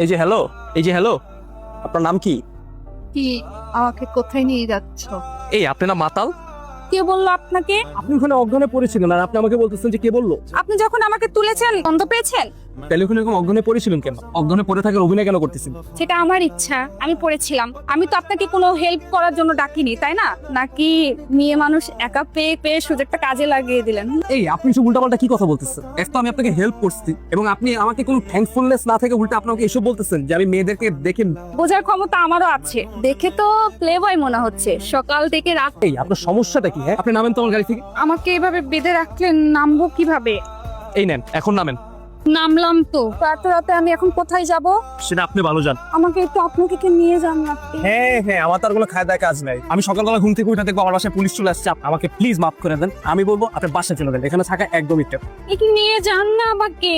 এই যে হ্যালো, এই যে হ্যালো, আপনার নাম কি? কি আমাকে কোথায় নিয়ে যাচ্ছ? এই আপনি না মাতাল? কে বললো আপনাকে? আপনি ওখানে অজ্ঞানে পড়েছিলেন আর আপনি আমাকে বলতেছেন যে কে বললো? আপনি যখন আমাকে তুলেছেন গন্ধ পেয়েছেন? তাহলে ওখানে এরকম অজ্ঞানে পড়েছিলেন কেন? অজ্ঞানে পড়ে থাকার অভিনয় কেন করতেছেন? সেটা আমার ইচ্ছা, আমি পড়েছিলাম। আমি তো আপনাকে কোনো হেল্প করার জন্য ডাকিনি, তাই না? নাকি মেয়ে মানুষ একা পেয়ে পেয়ে সুযোগটা কাজে লাগিয়ে দিলেন? এই আপনি সব উল্টাপাল্টা কি কথা বলতেছেন? এক তো আমি আপনাকে হেল্প করছি এবং আপনি আমাকে কোনো থ্যাঙ্কফুলনেস না থেকে উল্টা আপনাকে এসব বলতেছেন যে আমি মেয়েদেরকে দেখে। বোঝার ক্ষমতা আমারও আছে, দেখে তো প্লে বয় মনে হচ্ছে। সকাল থেকে রাত এই আপনার সমস্যাটা কি? হ্যাঁ, আপনি নামেন তো আমার গাড়ি থেকে। আমাকে এভাবে বেঁধে রাখলেন, নামবো কিভাবে? এই নেন, এখন নামেন। নামলাম তো, এত রাতে আমি এখন কোথায় যাব? সেটা আপনি ভালো জান। আমাকে একটু আপনাকে নিয়ে যান না please। হ্যাঁ হ্যাঁ, আমার তার কোনো খায় দায় কাজ নাই। আমি সকালবেলা ঘুম থেকে উঠে দেখবো আমার বাসায় পুলিশ চলে আসছে। আমাকে প্লিজ মাফ করে দেন। আমি বলবো আপনার বাসায় চলে যান, এখানে থাকা একদমই টেপ। একটু নিয়ে যান না আমাকে।